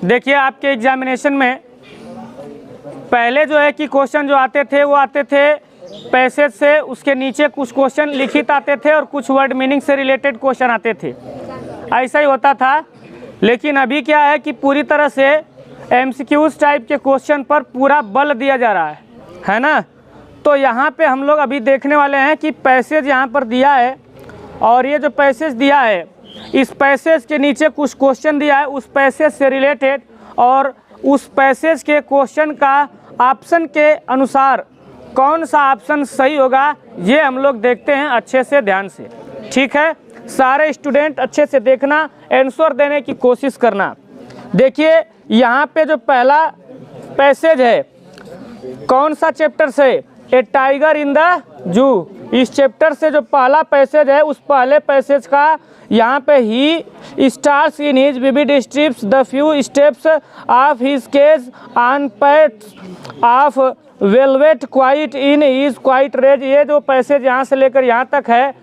देखिए आपके एग्जामिनेशन में पहले जो है कि क्वेश्चन जो आते थे वो आते थे पैसेज से, उसके नीचे कुछ क्वेश्चन लिखित आते थे और कुछ वर्ड मीनिंग से रिलेटेड क्वेश्चन आते थे, ऐसा ही होता था। लेकिन अभी क्या है कि पूरी तरह से एमसीक्यूज टाइप के क्वेश्चन पर पूरा बल दिया जा रहा है ना। तो यहाँ पे हम लोग अभी देखने वाले हैं कि पैसेज यहाँ पर दिया है और ये जो पैसेज दिया है इस पैसेज के नीचे कुछ क्वेश्चन दिया है उस पैसेज से रिलेटेड, और उस पैसेज के क्वेश्चन का ऑप्शन के अनुसार कौन सा ऑप्शन सही होगा ये हम लोग देखते हैं अच्छे से ध्यान से। ठीक है, सारे स्टूडेंट अच्छे से देखना, आंसर देने की कोशिश करना। देखिए यहाँ पे जो पहला पैसेज है कौन सा चैप्टर से, ए टाइगर इन द जू, इस चैप्टर से जो पहला पैसेज है उस पहले पैसेज का यहाँ पे ही stars in his vivid stripes the few steps of his cage on pads of velvet quiet in is quiet rage. ये जो पैसेज यहाँ से लेकर यहाँ तक है,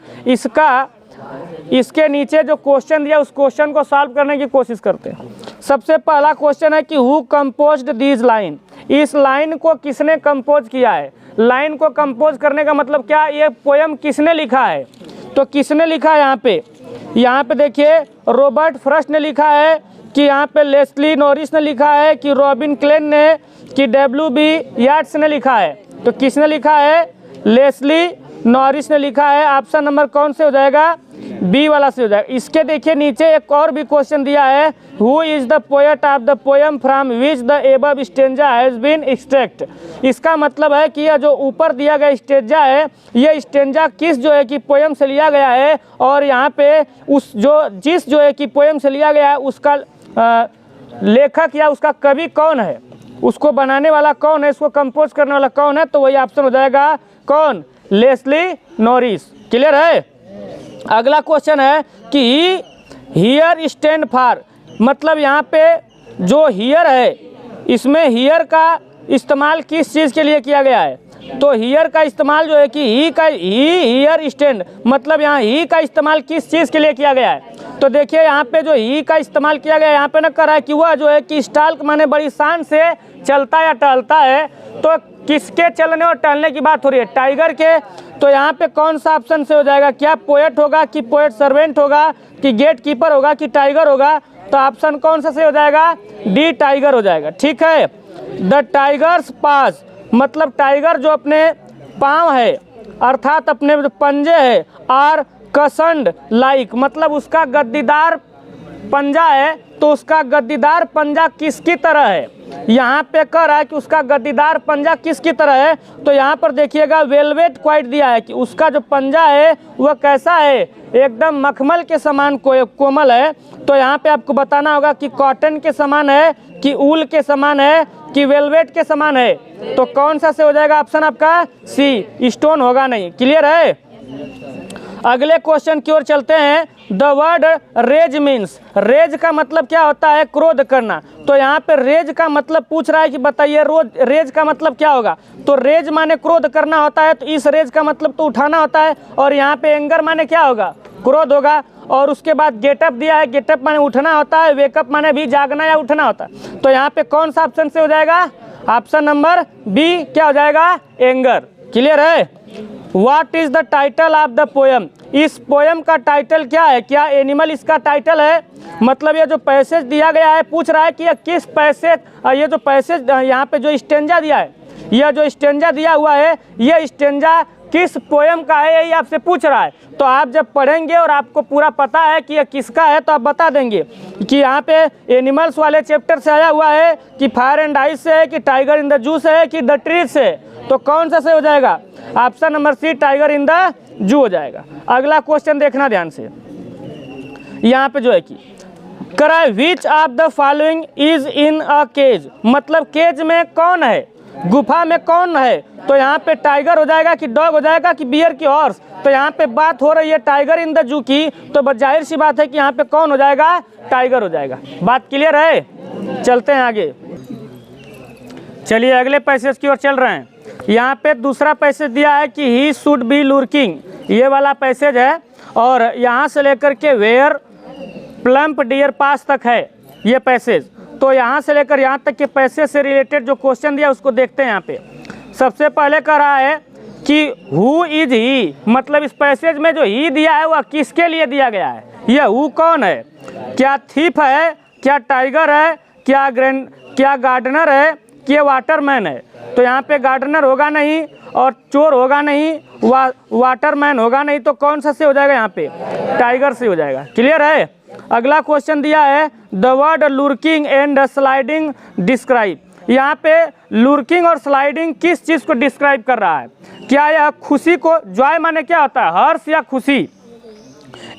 इसके नीचे जो क्वेश्चन दिया उस क्वेश्चन को सॉल्व करने की कोशिश करते हैं। सबसे पहला क्वेश्चन है कि हु कंपोज्ड दीज लाइन, इस लाइन को किसने कंपोज किया है। लाइन को कंपोज करने का मतलब क्या, ये पोयम किसने लिखा है। तो किसने लिखा है यहाँ पे देखिए रॉबर्ट फ्रॉस्ट ने लिखा है, कि यहाँ पे लेस्ली नॉरिस ने लिखा है, कि रॉबिन क्लेन ने, कि W.B. याट्स ने लिखा है। तो किसने लिखा है, लेस्ली नॉरिस ने लिखा है। ऑप्शन नंबर कौन से हो जाएगा, बी वाला से हो जाएगा। इसके देखिए नीचे एक और भी क्वेश्चन दिया है, who is the poet of the poem from which the above stanza has been extract. इसका मतलब है कि यह जो ऊपर दिया गया स्टेंजा है ये स्टेंजा किस जो है कि पोएम से लिया गया है, और यहाँ पे उस जिस जो है कि पोएम से लिया गया है उसका लेखक या उसका कवि कौन है, उसको बनाने वाला कौन है, इसको कंपोज करने वाला कौन है। तो वही ऑप्शन हो जाएगा कौन, लेस्ली नॉरिस। क्लियर है। अगला क्वेश्चन है कि हियर स्टैंड फॉर, मतलब यहाँ पे जो हियर है इसमें हियर का इस्तेमाल किस चीज़ के लिए किया गया है। तो हियर का इस्तेमाल जो है कि हियर स्टैंड, मतलब यहाँ ही का इस्तेमाल किस चीज़ के लिए किया गया है। तो देखिए यहाँ पे जो ही का इस्तेमाल किया गया है यहाँ पे ना कर रहा है कि वह जो है कि स्टाल्क माने बड़ी शान से चलता या टहलता है। तो किसके चलने और टहलने की बात हो रही है, टाइगर के। तो यहाँ पे कौन सा ऑप्शन से हो जाएगा, क्या पोएट होगा, कि पोएट सर्वेंट होगा, कि गेट कीपर होगा, कि टाइगर होगा। तो ऑप्शन कौन सा से हो जाएगा, डी टाइगर हो जाएगा। ठीक है, द टाइगर्स पास, मतलब टाइगर जो अपने पाँव है अर्थात अपने जो पंजे है, आर कसंड लाइक, मतलब उसका गद्दीदार पंजा है। तो उसका गद्दीदार पंजा किसकी तरह है, यहाँ पे कह रहा है कि उसका गद्दीदार पंजा किसकी तरह है। तो यहाँ पर देखिएगा वेलवेट क्वाइट दिया है कि उसका जो पंजा है वह कैसा है, एकदम मखमल के समान कोमल है। तो यहाँ पे आपको बताना होगा कि कॉटन के समान है, कि ऊल के समान है, कि वेलवेट के समान है। तो कौन सा से हो जाएगा ऑप्शन आपका सी, स्टोन होगा नहीं। क्लियर है। अगले क्वेश्चन की ओर चलते हैं। The word rage means, rage का मतलब क्या होता है, क्रोध करना। तो यहाँ पे रेज का मतलब पूछ रहा है कि बताइए रेज का मतलब क्या होगा। तो रेज माने क्रोध करना होता है, तो इस रेज का मतलब तो उठाना होता है, और यहाँ पे एंगर माने क्या होगा, क्रोध होगा। और उसके बाद गेटअप दिया है, गेटअप माने उठना होता है, वेकअप माने भी जागना या उठना होता है। तो यहाँ पे कौन सा ऑप्शन से हो जाएगा, ऑप्शन नंबर बी क्या हो जाएगा, एंगर। क्लियर है। What is the title of the poem, इस पोएम का टाइटल क्या है, क्या एनिमल इसका टाइटल है। मतलब ये जो पैसेज दिया गया है पूछ रहा है कि यह किस पैसेज, ये जो पैसेज यहाँ पे जो स्टेंजा दिया है, यह जो स्टेंजा दिया हुआ है यह स्टेंजा किस पोएम का है, यही आपसे पूछ रहा है। तो आप जब पढ़ेंगे और आपको पूरा पता है कि यह किसका है तो आप बता देंगे कि यहाँ पे एनिमल्स वाले चैप्टर से आया हुआ है, कि फायर एंड आइस से है, कि टाइगर इन द जू से है, कि द ट्रीज से। तो कौन सा से हो जाएगा, option number C tiger in the zoo हो जाएगा। अगला क्वेश्चन देखना ध्यान से, यहाँ पे जो है कि करा which of the following is in a cage, मतलब केज में कौन है, गुफा में कौन है। तो यहाँ पे टाइगर हो जाएगा, कि डॉग हो जाएगा, कि बियर, की हॉर्स। तो यहाँ पे बात हो रही है टाइगर इन द जू की, तो जाहिर सी बात है कि यहाँ पे कौन हो जाएगा, टाइगर हो जाएगा। बात क्लियर है। चलते हैं आगे, चलिए अगले पैसेज की ओर चल रहे हैं। यहाँ पे दूसरा पैसेज दिया है कि ही शुड बी लुर्किंग, ये वाला पैसेज है, और यहाँ से लेकर के वेयर प्लम्प डियर पास तक है। ये पैसेज। तो यहाँ से लेकर यहाँ तक के पैसेज से रिलेटेड जो क्वेश्चन दिया उसको देखते हैं। यहाँ पे सबसे पहले कह रहा है कि हु इज ही, मतलब इस पैसेज में जो ही दिया है वह किसके लिए दिया गया है। यह हु कौन है? क्या थीफ है, क्या टाइगर है, क्या गार्डनर है, क्या वाटरमैन है? तो यहाँ पे गार्डनर होगा नहीं और चोर होगा नहीं, वाटरमैन होगा नहीं, तो कौन सा से हो जाएगा? यहाँ पे टाइगर से हो जाएगा। क्लियर है। अगला क्वेश्चन दिया है the word lurking and sliding describe. यहाँ पे लुर्किंग और स्लाइडिंग किस चीज़ को डिस्क्राइब कर रहा है? क्या यह खुशी को, जॉय माने क्या होता है? हर्ष या खुशी।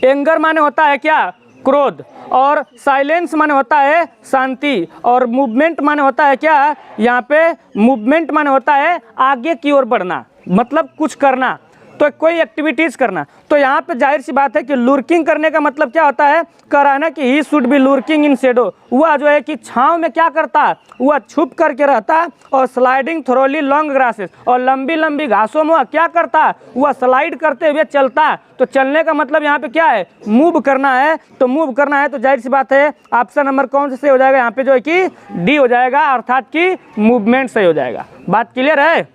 एंगर माने होता है क्या? क्रोध। और साइलेंस माने होता है शांति। और मूवमेंट माने होता है क्या? यहाँ पे मूवमेंट माने होता है आगे की ओर बढ़ना, मतलब कुछ करना, तो कोई एक्टिविटीज़ करना। तो यहाँ पे जाहिर सी बात है कि लुर्किंग करने का मतलब क्या होता है? कह रहा है ना कि he should be lurking in shadow, वह जो है कि छाँव में क्या करता है? वह छुप करके रहता। और स्लाइडिंग थ्रोली लॉन्ग ग्रासेस, और लंबी लंबी घासों में वह क्या करता है? वह स्लाइड करते हुए चलता। तो चलने का मतलब यहाँ पे क्या है? मूव करना है। तो मूव करना है तो जाहिर सी बात है ऑप्शन नंबर कौन से हो जाएगा? यहाँ पे जो है कि डी हो जाएगा, अर्थात कि मूवमेंट से हो जाएगा। बात क्लियर है।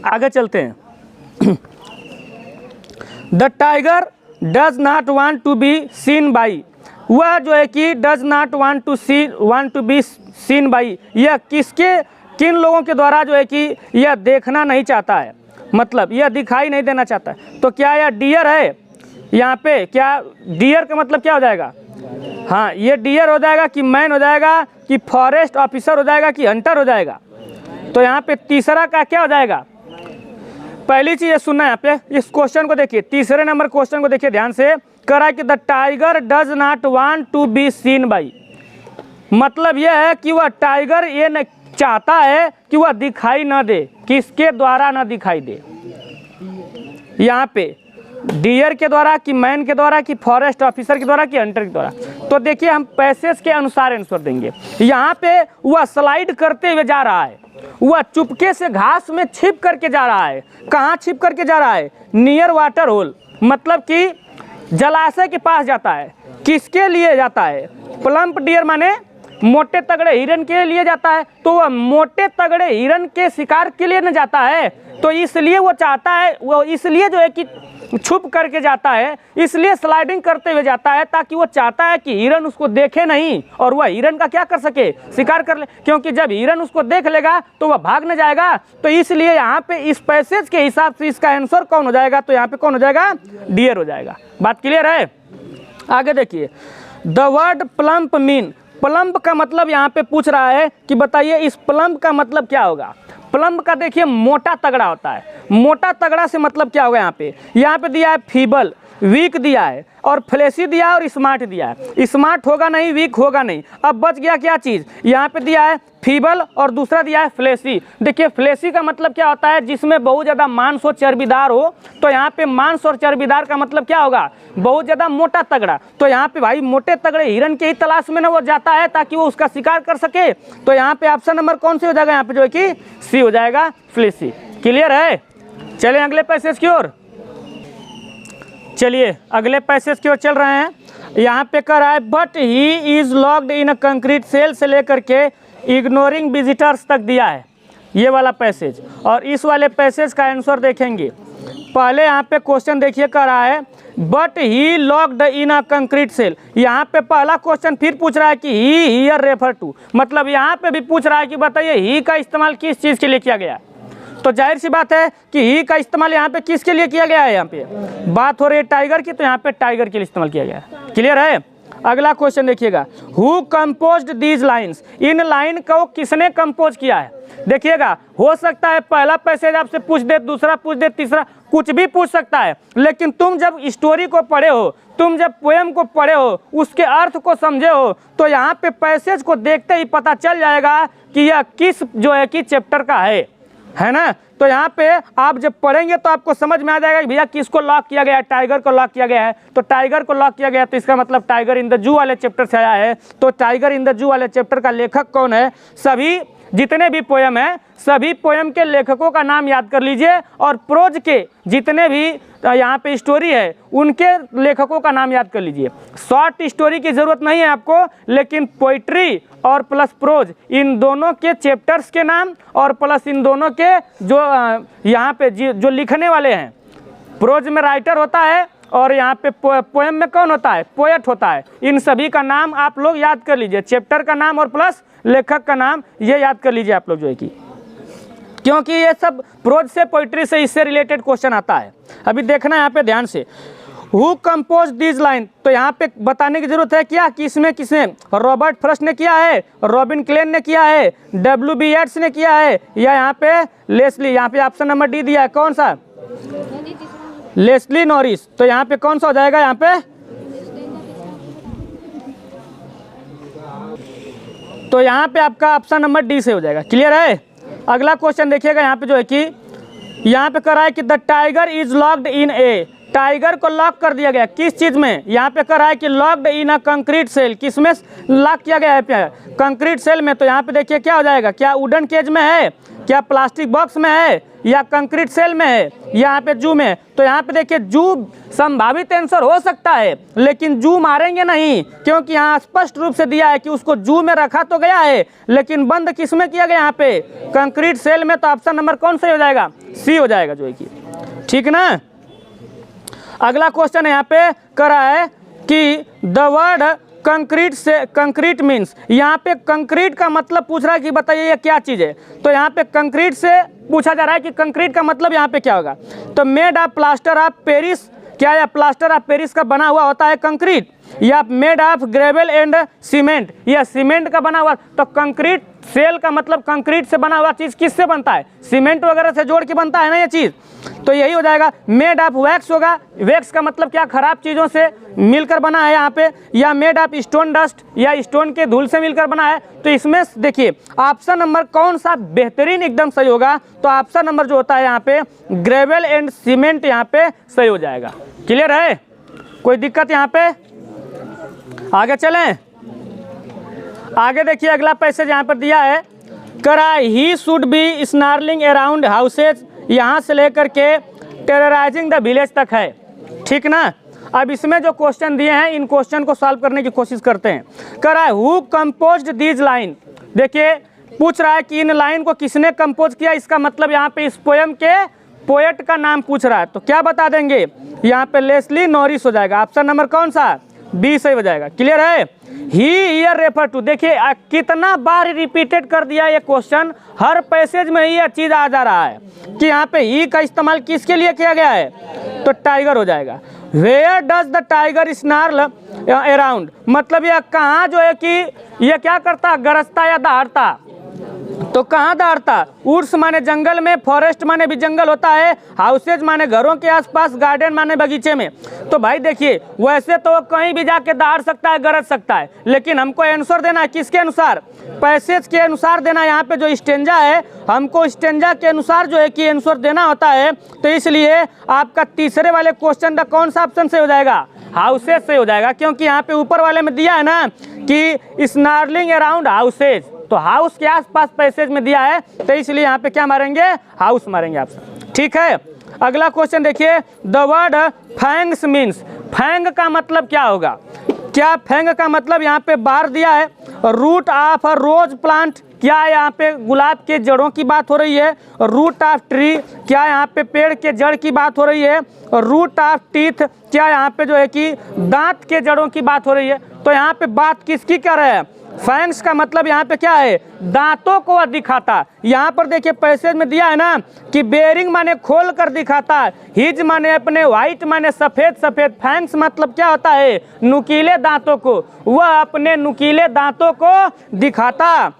आगे चलते हैं। The tiger does not want to be seen by, वह जो है कि does not want to be seen by, यह किन लोगों के द्वारा जो है कि यह देखना नहीं चाहता है, मतलब यह दिखाई नहीं देना चाहता है। तो क्या यह डियर है? यहाँ पे क्या डियर का मतलब क्या हो जाएगा? हाँ, ये डियर हो जाएगा कि मैन हो जाएगा कि फॉरेस्ट ऑफिसर हो जाएगा कि हंटर हो जाएगा? तो यहाँ पे तीसरा का क्या हो जाएगा? पहली चीज़ ये सुनना है यहाँ पे, इस क्वेश्चन को देखिए, तीसरे नंबर क्वेश्चन को देखिए ध्यान से। कह रहा है कि the tiger does not want to be seen by, मतलब यह है कि वह टाइगर ये न चाहता है कि वह दिखाई न दे, किसके द्वारा न दिखाई दे? यहाँ पे डियर के द्वारा कि मैन के द्वारा कि फॉरेस्ट ऑफिसर के द्वारा कि हंटर के द्वारा? तो देखिए हम पैसेज के अनुसार आंसर देंगे। यहाँ पे वह स्लाइड करते हुए जा रहा है, वह चुपके से घास में छिप करके जा रहा है। कहाँ छिप करके जा रहा है? नियर वाटर होल, मतलब कि जलाशय के पास जाता है। किसके लिए जाता है? प्लम्प डियर माने मोटे तगड़े हिरन के लिए जाता है। तो वह मोटे तगड़े हिरन के शिकार के लिए न जाता है, तो इसलिए वो चाहता है, वो इसलिए जो है कि छुप करके जाता है, इसलिए स्लाइडिंग करते हुए जाता है, ताकि वो चाहता है कि हिरन उसको देखे नहीं और वह हिरन का क्या कर सके? शिकार कर ले। क्योंकि जब हिरन उसको देख लेगा तो वह भाग न जाएगा। तो इसलिए यहाँ पे इस पैसेज के हिसाब से इसका आंसर कौन हो जाएगा? तो यहाँ पे कौन हो जाएगा? डियर हो जाएगा। बात क्लियर है। आगे देखिए, the word plump mean, plump का मतलब यहाँ पे पूछ रहा है कि बताइए इस प्लम्प का मतलब क्या होगा? प्लम्प का देखिए मोटा तगड़ा होता है। मोटा तगड़ा से मतलब क्या होगा? यहाँ पे दिया है फीबल, वीक दिया है, और फ्लेशी दिया है और स्मार्ट दिया है। स्मार्ट होगा नहीं, वीक होगा नहीं। अब बच गया क्या चीज़? यहाँ पे दिया है फीबल और दूसरा दिया है फ्लेशी। देखिए फ्लेशी का मतलब क्या होता है? जिसमें बहुत ज़्यादा मांस हो, चर्बीदार हो। तो यहाँ पे मांस और चर्बीदार का मतलब क्या होगा? बहुत ज़्यादा मोटा तगड़ा। तो यहाँ पे भाई मोटे तगड़े हिरन के ही तलाश में ना वो जाता है ताकि वो उसका शिकार कर सके। तो यहाँ पे ऑप्शन नंबर कौन से हो जाएगा? यहाँ पे जो है कि सी हो जाएगा, फ्लेशी। क्लियर है। चलिए अगले पैसेज की ओर। चलिए अगले पैसेज की ओर चल रहे हैं। यहाँ पे कह रहा है but he is locked in a concrete cell से लेकर के इग्नोरिंग विजिटर्स तक दिया है ये वाला पैसेज। और इस वाले पैसेज का आंसर देखेंगे। पहले यहाँ पे क्वेश्चन देखिए, कह रहा है but he locked in a concrete cell. यहाँ पे पहला क्वेश्चन फिर पूछ रहा है कि ही हियर रेफर टू, मतलब यहाँ पे भी पूछ रहा है कि बताइए ही का इस्तेमाल किस चीज़ के लिए किया गया। तो जाहिर सी बात है कि ही का इस्तेमाल यहाँ पे किसके लिए किया गया है? यहाँ पे बात हो रही है टाइगर की, तो यहाँ पे टाइगर के लिए इस्तेमाल किया गया है। क्लियर है। अगला क्वेश्चन देखिएगा, who composed these lines, in line को किसने कंपोज किया है? देखिएगा, हो सकता है पहला पैसेज आपसे पूछ दे, दूसरा पूछ दे, तीसरा कुछ भी पूछ सकता है। लेकिन तुम जब स्टोरी को पढ़े हो, तुम जब पोएम को पढ़े हो, उसके अर्थ को समझे हो, तो यहाँ पे पैसेज को देखते ही पता चल जाएगा कि यह किस जो है कि चैप्टर का है ना। तो यहाँ पे आप जब पढ़ेंगे तो आपको समझ में आ जाएगा कि भैया किसको लॉक किया गया है? टाइगर को लॉक किया गया है। तो टाइगर को लॉक किया गया है तो इसका मतलब टाइगर इन द जू वाले चैप्टर से आया है। तो टाइगर इन द जू वाले चैप्टर का लेखक कौन है? सभी जितने भी पोयम हैं सभी पोयम के लेखकों का नाम याद कर लीजिए, और प्रोज के जितने भी यहाँ पे स्टोरी है उनके लेखकों का नाम याद कर लीजिए। शॉर्ट स्टोरी की ज़रूरत नहीं है आपको, लेकिन पोइट्री और प्लस प्रोज इन दोनों के चैप्टर्स के नाम और प्लस इन दोनों के जो यहाँ पे जो लिखने वाले हैं, प्रोज में राइटर होता है और यहाँ पे पोएम में कौन होता है, पोएट होता है, इन सभी का नाम आप लोग याद कर लीजिए, चैप्टर का नाम और प्लस लेखक का नाम ये याद कर लीजिए आप लोग जो है कि, क्योंकि ये सब प्रोज से पोइट्री से इससे रिलेटेड क्वेश्चन आता है। अभी देखना यहाँ पे ध्यान से, हु कंपोज दिस लाइन, तो यहाँ पे बताने की जरूरत है क्या कि इसमें किसने, रॉबर्ट फ्रॉस्ट ने किया है, रॉबिन क्लेन ने किया है, W.B. येट्स ने किया है, या यहाँ पे लेस्ली, यहाँ पे ऑप्शन नंबर डी दिया है, कौन सा, लेस्ली नॉरिस। तो यहाँ पे कौन सा हो जाएगा, यहाँ पे तो यहाँ पे आपका ऑप्शन नंबर डी से हो जाएगा। क्लियर है। अगला क्वेश्चन देखिएगा यहाँ पे जो है कि यहाँ पे करा है कि the tiger is locked in A, tiger को लॉक कर दिया गया किस चीज में, यहाँ पे करा है कि locked in a concrete cell, किस में लॉक किया गया है, कंक्रीट सेल में। तो यहाँ पे देखिए क्या हो जाएगा, क्या वुडन केज में है, क्या प्लास्टिक बॉक्स में है, या कंक्रीट सेल में है, यहाँ पे जू में। तो यहाँ पे देखिए जू संभावित आंसर हो सकता है, लेकिन जू मारेंगे नहीं, क्योंकि यहाँ स्पष्ट रूप से दिया है कि उसको जू में रखा तो गया है, लेकिन बंद किस में किया गया, यहाँ पे कंक्रीट सेल में। तो ऑप्शन नंबर कौन सा हो जाएगा, सी हो जाएगा जो है कि, ठीक ना। अगला क्वेश्चन यहाँ पे करा है कि द वर्ड कंक्रीट से, कंक्रीट मीन्स, यहाँ पे कंक्रीट का मतलब पूछ रहा है कि बताइए ये क्या चीज़ है। तो यहाँ पे कंक्रीट से पूछा जा रहा है कि कंक्रीट का मतलब यहाँ पे क्या होगा। तो made of plaster of Paris, क्या या प्लास्टर ऑफ पेरिस का बना हुआ होता है कंक्रीट, या made of gravel and cement, या सीमेंट का बना हुआ। तो कंक्रीट सेल का मतलब कंक्रीट से बना हुआ चीज़ किससे बनता है, सीमेंट वगैरह से जोड़ के बनता है ना ये चीज़। तो यही हो जाएगा। मेड ऑफ वैक्स होगा, वैक्स का मतलब क्या, खराब चीज़ों से मिलकर बना है यहाँ पे, या मेड ऑफ स्टोन डस्ट, या स्टोन के धूल से मिलकर बना है। तो इसमें देखिए ऑप्शन नंबर कौन सा बेहतरीन एकदम सही होगा, तो ऑप्शन नंबर जो होता है यहाँ पे ग्रेवल एंड सीमेंट यहाँ पे सही हो जाएगा। क्लियर है, कोई दिक्कत यहाँ पे, आगे चलें। आगे देखिए अगला पैसेज यहाँ पर दिया है, करा ही should B snarling around houses, यहाँ से लेकर के टेरराइजिंग द विलेज तक है, ठीक ना। अब इसमें जो क्वेश्चन दिए हैं इन क्वेश्चन को सॉल्व करने की कोशिश करते हैं। करा है हु कंपोज्ड दीज लाइन, देखिए पूछ रहा है कि इन लाइन को किसने कंपोज किया, इसका मतलब यहाँ पे इस पोएम के पोएट का नाम पूछ रहा है। तो क्या बता देंगे, यहाँ पे लेस्ली नॉरिस हो जाएगा। ऑप्शन नंबर कौन सा, बी सही हो जाएगा। क्लियर है। ही हियर रेफर टू, देखिए कितना बार रिपीटेड कर दिया ये क्वेश्चन, हर पैसेज में ये चीज आ जा रहा है कि यहाँ पे ही का इस्तेमाल किसके लिए किया गया है, तो टाइगर हो जाएगा। Where does the tiger snarl around, मतलब यह कहाँ जो है कि यह क्या करता, गरजता या दहाड़ता, तो कहाँ दहाड़ता, उर्स माने जंगल में, फॉरेस्ट माने भी जंगल होता है, हाउसेज माने घरों के आसपास, गार्डन माने बगीचे में। तो भाई देखिए वैसे तो कहीं भी जाके दहाड़ सकता है, गरज सकता है, लेकिन हमको आंसर देना है किसके अनुसार, पैसेज के अनुसार देना। यहाँ पे जो स्टेंजा है हमको स्टेंजा के अनुसार जो है कि आंसर देना होता है। तो इसलिए आपका तीसरे वाले क्वेश्चन का कौन सा ऑप्शन से हो जाएगा, हाउसेज से हो जाएगा, क्योंकि यहाँ पे ऊपर वाले में दिया है ना कि स्नार्लिंग अराउंड हाउसेज, तो हाउस के आसपास पैसेज में दिया है, तो इसलिए यहाँ पे क्या मारेंगे, हाउस मारेंगे ऑप्शन, ठीक है। अगला क्वेश्चन देखिए, the word fangs means, fang का मतलब क्या होगा, क्या फैंग का मतलब यहाँ पे बाहर दिया है, root of a rose plant, क्या यहाँ पे गुलाब के जड़ों की बात हो रही है, रूट ऑफ ट्री, क्या यहाँ पे पेड़ के जड़ की बात हो रही है, रूट ऑफ टीथ, क्या यहाँ पे जो है कि दांत के जड़ों की बात हो रही है। तो यहाँ पे बात किसकी कर रहे हैं, फैंग्स का मतलब यहाँ पे क्या है, दांतों को दिखाता। यहाँ पर देखिए पैसेज में दिया है ना कि बेरिंग माने खोल कर दिखाता, हिज माने अपने, व्हाइट माने सफेद सफेद, फैंग्स मतलब क्या होता है, नुकीले दांतों को, वह अपने नुकीले दांतों को दिखाता,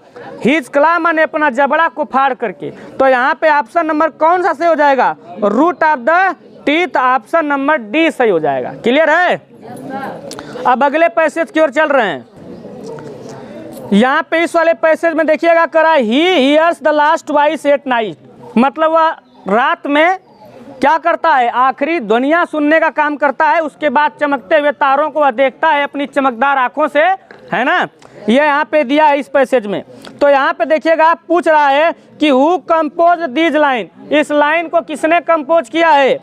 हिज क्ला माने अपना जबड़ा को फाड़ करके। तो यहाँ पे ऑप्शन नंबर कौन सा सही हो जाएगा, root of the teeth, option number D सही हो जाएगा। क्लियर है। अब अगले पैसेज की ओर चल रहे हैं। यहाँ पे इस वाले पैसेज में देखिएगा करा he hears the last voice at night, मतलब वह रात में क्या करता है, आखिरी ध्वनियाँ सुनने का काम करता है, उसके बाद चमकते हुए तारों को वह देखता है अपनी चमकदार आंखों से, है ना, ये यहाँ पे दिया है इस पैसेज में। तो यहाँ पे देखिएगा पूछ रहा है कि हु कंपोज दीज लाइन, इस लाइन को किसने कंपोज किया है,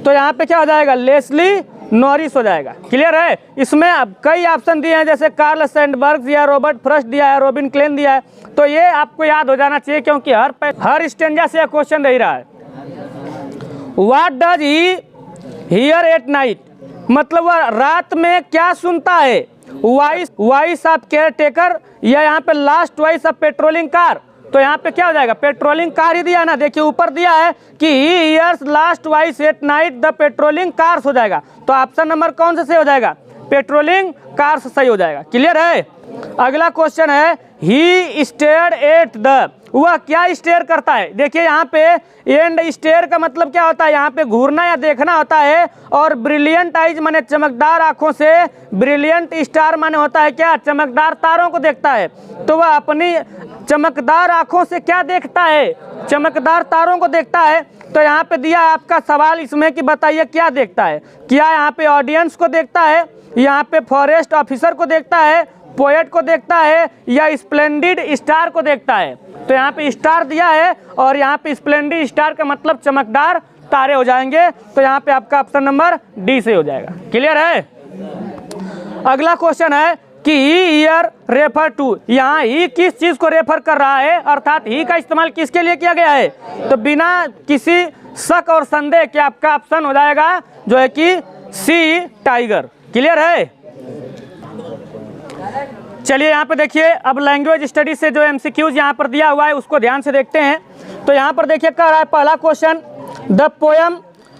तो यहाँ पे क्या हो जाएगा, लेस्ली नॉरिस हो जाएगा। क्लियर है। इसमें अब कई ऑप्शन दिए हैं, जैसे कार्ल सैंडबर्ग दिया, रॉबर्ट फ्रस्ट दिया है, रॉबिन क्लेन दिया है। तो ये आपको याद हो जाना चाहिए, क्योंकि हर स्टेंजा से क्वेश्चन दे रहा है। What does he here at night, मतलब वह रात में क्या सुनता है। वॉइस ऑफ केयर टेकर, या यहाँ पे last voice of patrolling car, तो यहाँ पे क्या हो जाएगा, पेट्रोलिंग कार ही दिया है ना। देखिए ऊपर दिया है कि he hears last voice at night the patrolling cars हो जाएगा। तो ऑप्शन नंबर कौन से सही हो जाएगा, पेट्रोलिंग कार्स सही हो जाएगा। क्लियर है। अगला क्वेश्चन है ही स्टेयर्ड एट द, वह क्या स्टेयर करता है। देखिए यहाँ पे एंड स्टेयर का मतलब क्या होता है, यहाँ पे घूरना या देखना होता है, और ब्रिलियंट आइज माने चमकदार आंखों से, ब्रिलियंट स्टार माने होता है क्या, चमकदार तारों को देखता है। तो वह अपनी चमकदार आंखों से क्या देखता है, चमकदार तारों को देखता है। तो यहाँ पे दिया है आपका सवाल इसमें कि बताइए क्या देखता है, क्या यहाँ पे ऑडियंस को देखता है, यहाँ पे फॉरेस्ट ऑफिसर को देखता है, पोएट को देखता है, या स्प्लेंडिड स्टार को देखता है। तो यहाँ पे स्टार दिया है, और यहाँ पे स्प्लेंडिड स्टार का मतलब चमकदार तारे हो जाएंगे। तो यहाँ पे आपका ऑप्शन नंबर डी से हो जाएगा। क्लियर है। अगला क्वेश्चन है कि ही हियर रेफर टू, यहाँ ही किस चीज को रेफर कर रहा है, अर्थात ही का इस्तेमाल किसके लिए किया गया है। तो बिना किसी शक और संदेह के आपका ऑप्शन हो जाएगा जो है कि सी, टाइगर। क्लियर है। चलिए यहाँ पे देखिए, अब लैंग्वेज स्टडी से जो एमसीक्यूज यहाँ पर दिया हुआ है उसको ध्यान से देखते हैं। तो यहाँ पर देखिए कह रहा है पहला question, the poem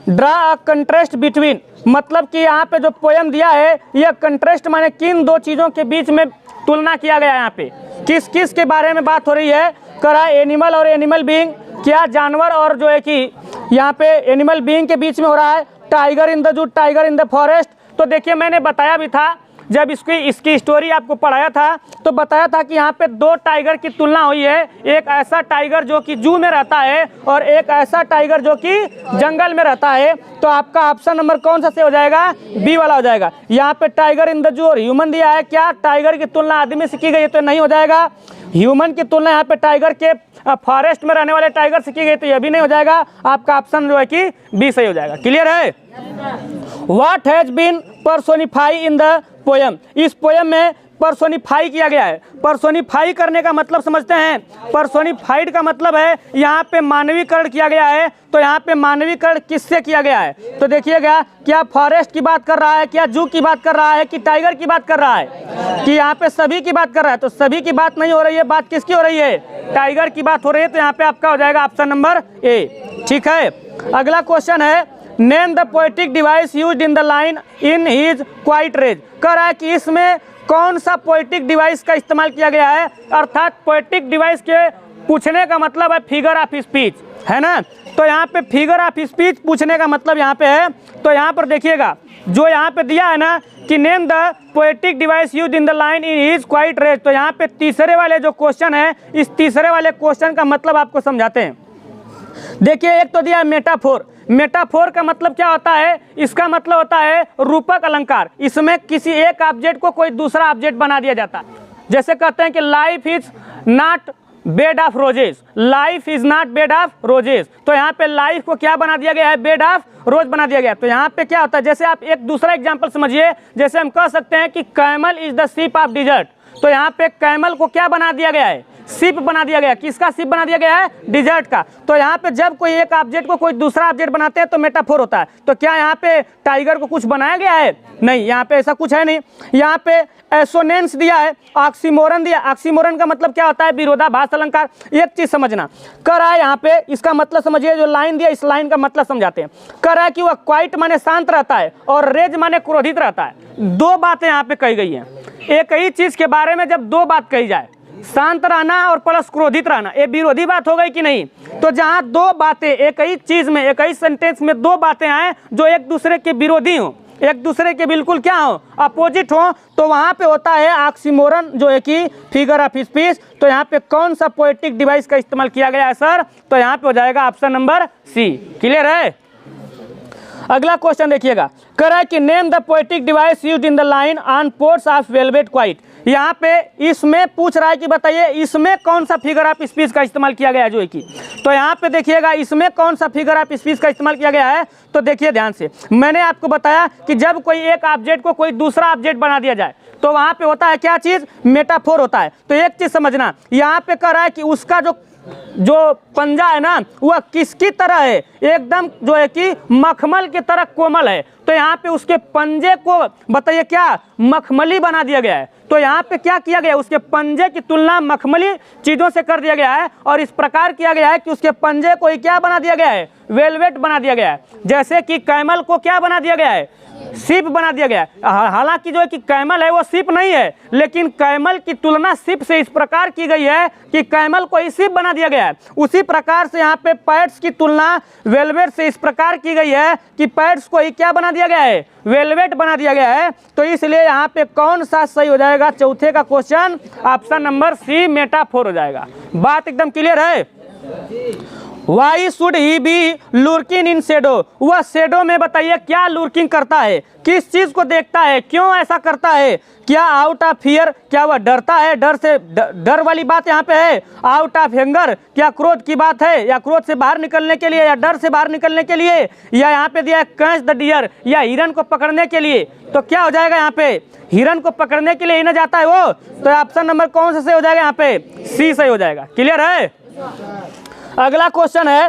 draw a contrast between, मतलब कि यहाँ पे जो पोएम दिया है यह कंट्रास्ट माने किन दो चीज़ों के बीच में तुलना किया गया है। यहाँ पे किस किस के बारे में बात हो रही है, कह रहा है एनिमल और एनिमल बीइंग, क्या जानवर और जो है कि यहाँ पे एनिमल बीइंग के बीच में हो रहा है, टाइगर इन द जू, टाइगर इन द फॉरेस्ट। तो देखिए मैंने बताया भी था जब इसकी स्टोरी आपको पढ़ाया था, तो बताया था कि यहाँ पे दो टाइगर की तुलना हुई है, एक ऐसा टाइगर जो कि जू में रहता है और एक ऐसा टाइगर जो कि जंगल में रहता है। तो आपका ऑप्शन नंबर कौन सा से हो जाएगा, बी वाला हो जाएगा। यहाँ पे टाइगर इन द जू और ह्यूमन दिया है, क्या टाइगर की तुलना आदमी से की गई तो नहीं हो जाएगा। ह्यूमन की तुलना यहाँ पे टाइगर के फॉरेस्ट में रहने वाले टाइगर से की गई तो यह भी नहीं हो जाएगा। आपका ऑप्शन जो है कि बी सही हो जाएगा। क्लियर है। What has been personify in the poem, इस पोएम में पर्सोनिफाई किया गया है। पर्सोनिफाई करने का मतलब समझते हैं, पर्सोनिफाइड का मतलब है यहाँ पे मानवीकरण किया गया है। तो यहाँ पे मानवीकरण किससे किया गया है, तो देखिएगा क्या फॉरेस्ट की बात कर रहा है, क्या जू की बात कर रहा है, कि टाइगर की बात कर रहा है, कि यहाँ पे सभी की बात कर रहा है। तो सभी की बात नहीं हो रही है, बात किसकी हो रही है, टाइगर की बात हो रही है। तो यहाँ पे आपका हो जाएगा ऑप्शन नंबर ए। ठीक है। अगला क्वेश्चन है name the poetic device used in the line in his quiet rage, कह रहा है कि इसमें कौन सा पोएटिक डिवाइस का इस्तेमाल किया गया है। अर्थात पोएटिक डिवाइस के पूछने का मतलब है फिगर ऑफ स्पीच, है ना। तो यहाँ पे फिगर ऑफ स्पीच पूछने का मतलब यहाँ पे है। तो यहाँ पर देखिएगा जो यहाँ पे दिया है ना कि name the poetic device used in the line in his quiet rage, तो यहाँ पे तीसरे वाले जो क्वेश्चन है, इस तीसरे वाले क्वेश्चन का मतलब आपको समझाते हैं। देखिए एक तो दिया है मेटाफोर, मेटाफोर का मतलब क्या होता है, इसका मतलब होता है रूपक अलंकार। इसमें किसी एक ऑब्जेक्ट को कोई दूसरा ऑब्जेक्ट बना दिया जाता है। जैसे कहते हैं कि life is not bed of roses, life is not bed of roses, तो यहाँ पे लाइफ को क्या बना दिया गया है, बेड ऑफ रोज बना दिया गया। तो यहाँ पे क्या होता है, जैसे आप एक दूसरा एग्जांपल समझिए, जैसे हम कह सकते हैं कि camel is the ship of dessert, तो यहाँ पे कैमल को क्या बना दिया गया है, शिप बना दिया गया। किसका शिप बना दिया गया है, डिजर्ट का। तो यहाँ पे जब कोई एक ऑब्जेक्ट को कोई दूसरा ऑब्जेक्ट बनाते हैं तो मेटाफोर होता है। तो क्या यहाँ पे टाइगर को कुछ बनाया गया है, नहीं, यहाँ पे ऐसा कुछ है नहीं। यहाँ पे एसोनेंस दिया है, ऑक्सीमोरन दिया। ऑक्सीमोरन का मतलब क्या होता है, विरोधाभास अलंकार। एक चीज समझना, कर रहा है यहाँ पे इसका मतलब समझिए, जो लाइन दिया इस लाइन का मतलब समझाते हैं। कर रहा है कि वह क्वाइट माने शांत रहता है और रेज माने क्रोधित रहता है। दो बातें यहाँ पे कही गई हैं। एक ही चीज के बारे में जब दो बात कही जाए, शांत रहना और प्लस क्रोधित रहना, ये विरोधी बात हो गई कि नहीं। तो जहां दो बातें एक ही चीज में, एक ही सेंटेंस में दो बातें आए जो एक दूसरे के विरोधी हो, एक दूसरे के बिल्कुल क्या हो, अपोजिट हो, तो वहां पे होता है ऑक्सीमोरन जो है कि फिगर ऑफ स्पीच। तो यहाँ पे कौन सा पोएटिक डिवाइस का इस्तेमाल किया गया है सर, तो यहाँ पे हो जाएगा ऑप्शन नंबर सी। क्लियर है। अगला क्वेश्चन देखिएगा, कह रहा है कि name the poetic device used in the line on ports of velvet quite. यहाँ पे इसमें पूछ रहा है कि बताइए इसमें कौन सा फिगर ऑफ स्पीच का इस्तेमाल किया गया है जो है कि, तो यहाँ पे देखिएगा इसमें कौन सा फिगर ऑफ स्पीच का इस्तेमाल किया गया है। तो देखिए ध्यान से, मैंने आपको बताया कि जब कोई एक ऑब्जेक्ट को कोई दूसरा ऑब्जेक्ट बना दिया जाए तो वहाँ पे होता है क्या चीज़, मेटाफोर होता है। तो एक चीज़ समझना, यहाँ पे कह रहा है कि उसका जो पंजा है ना वह किसकी तरह है, एकदम जो है कि मखमल की तरह कोमल है। तो यहाँ पे उसके पंजे को बताइए क्या, मखमली बना दिया गया है। तो यहाँ पे क्या किया गया, उसके पंजे की तुलना मखमली चीज़ों से कर दिया गया है और इस प्रकार किया गया है कि उसके पंजे को ही क्या बना दिया गया है, वेलवेट बना दिया गया है। जैसे कि कैमल को क्या बना दिया गया है, शिप बना दिया गया है। हालांकि जो है कि कैमल है वो शिप नहीं है, लेकिन कैमल की तुलना शिप से इस प्रकार की गई है कि कैमल को ही शिप बना दिया गया है। उसी प्रकार से यहाँ पे पैड्स की तुलना वेलवेट से इस प्रकार की गई है कि पैड्स को ही क्या बना दिया गया है, वेलवेट बना दिया गया है। तो इसलिए यहाँ पे कौन सा सही हो जाएगा, चौथे का question option number C metaphor हो जाएगा। बात एकदम क्लियर है। Why should he be lurking in shadow? वह शेडो में बताइए क्या लुर्किंग करता है, किस चीज को देखता है, क्यों ऐसा करता है, क्या आउट ऑफ फियर, क्या वह डरता है, डर वाली बात यहाँ पे है। आउट ऑफ हैंगर, क्या क्रोध की बात है, या क्रोध से बाहर निकलने के लिए, या डर से बाहर निकलने के लिए, या यहाँ पे दिया है कैच द डियर, या हिरन को पकड़ने के लिए। तो क्या हो जाएगा यहाँ पे, हिरन को पकड़ने के लिए ही ना जाता है वो। तो ऑप्शन नंबर कौन सा सही हो जाएगा, यहाँ पे सी सही हो जाएगा। क्लियर है। अगला क्वेश्चन है,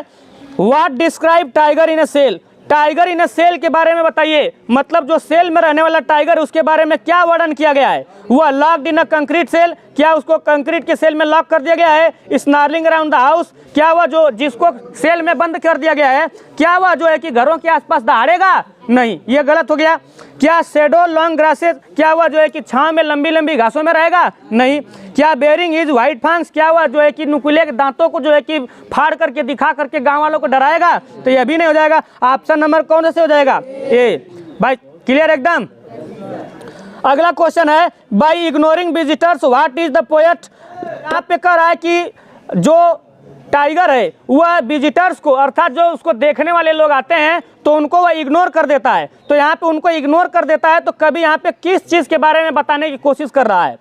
what describe tiger in a cell. Tiger in a cell के बारे में बताइए, मतलब जो सेल में रहने वाला टाइगर उसके बारे में क्या वर्णन किया गया है। वह locked in a concrete cell, क्या उसको कंक्रीट के सेल में लॉक कर दिया गया है। स्नार्लिंग अराउंड द हाउस, क्या वह जो जिसको सेल में बंद कर दिया गया है क्या वह जो है कि घरों के आसपास दहाड़ेगा, नहीं, ये गलत हो गया। क्या शेडो लॉन्ग ग्रासेस, क्या वह जो है कि छांव में लंबी लंबी घासों में रहेगा, नहीं। क्या बेरिंग इज व्हाइट फंक्स, क्या वह जो है कि नुकीले दांतों को जो है कि फाड़ करके दिखा करके गांव वालों को डराएगा, तो यह भी नहीं हो जाएगा। ऑप्शन नंबर कौन से हो जाएगा, ए। भाई क्लियर एकदम। अगला क्वेश्चन है, by ignoring visitors what is the poet. यहाँ पे कह रहा है कि जो टाइगर है वह विजिटर्स को, अर्थात जो उसको देखने वाले लोग आते हैं तो उनको वह इग्नोर कर देता है। तो यहाँ पे उनको इग्नोर कर देता है, तो कभी यहाँ पे किस चीज़ के बारे में बताने की कोशिश कर रहा है।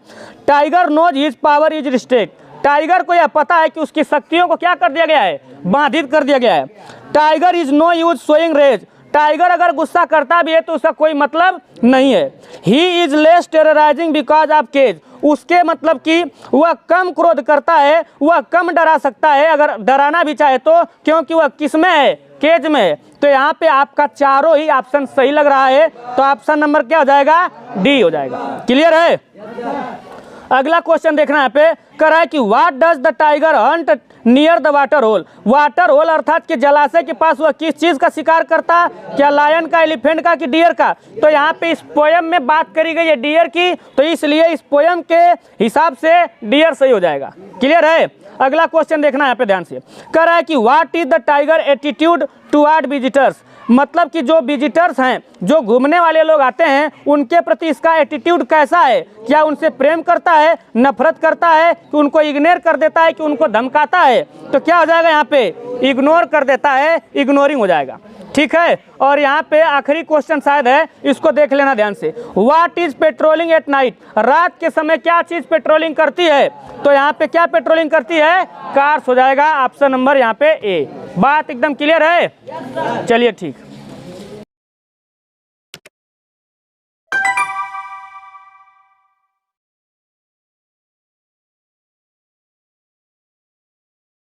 Tiger knows his power is restrict, tiger को यह पता है कि उसकी शक्तियों को क्या कर दिया गया है, बाधित कर दिया गया है। Tiger is no use showing rage, tiger अगर गुस्सा करता भी है तो उसका कोई मतलब नहीं है। He is less terrorizing because of cage, उसके मतलब कि वह कम क्रोध करता है, वह कम डरा सकता है अगर डराना भी चाहे तो, क्योंकि वह किस में है, केज में है। तो यहाँ पे आपका चारों ही ऑप्शन सही लग रहा है, तो ऑप्शन नंबर क्या हो जाएगा, डी हो जाएगा। क्लियर है। अगला क्वेश्चन देखना यहाँ पे, कह रहा है कि what does the tiger hunt near the water hole. Water hole अर्थात कि जलाशय के पास वह किस चीज का शिकार करता, क्या लायन का, एलिफेंट का, कि डियर का। तो यहाँ पे इस पोयम में बात करी गई है डियर की, तो इसलिए इस पोयम के हिसाब से डियर सही हो जाएगा। क्लियर है। अगला क्वेश्चन देखना यहाँ पे ध्यान से, कह रहा है कि what is the tiger attitude toward visitors, मतलब कि जो विजिटर्स हैं, जो घूमने वाले लोग आते हैं, उनके प्रति इसका एटीट्यूड कैसा है, क्या उनसे प्रेम करता है, नफरत करता है, कि उनको इग्नोर कर देता है, कि उनको धमकाता है। तो क्या हो जाएगा यहाँ पे, इग्नोर कर देता है, इग्नोरिंग हो जाएगा। ठीक है। और यहाँ पे आखिरी क्वेश्चन शायद है, इसको देख लेना ध्यान से। What is patrolling at night, रात के समय क्या चीज पेट्रोलिंग करती है। तो यहाँ पे क्या पेट्रोलिंग करती है, कार्स हो जाएगा। ऑप्शन नंबर यहाँ पे ए। बात एकदम क्लियर है। चलिए ठीक।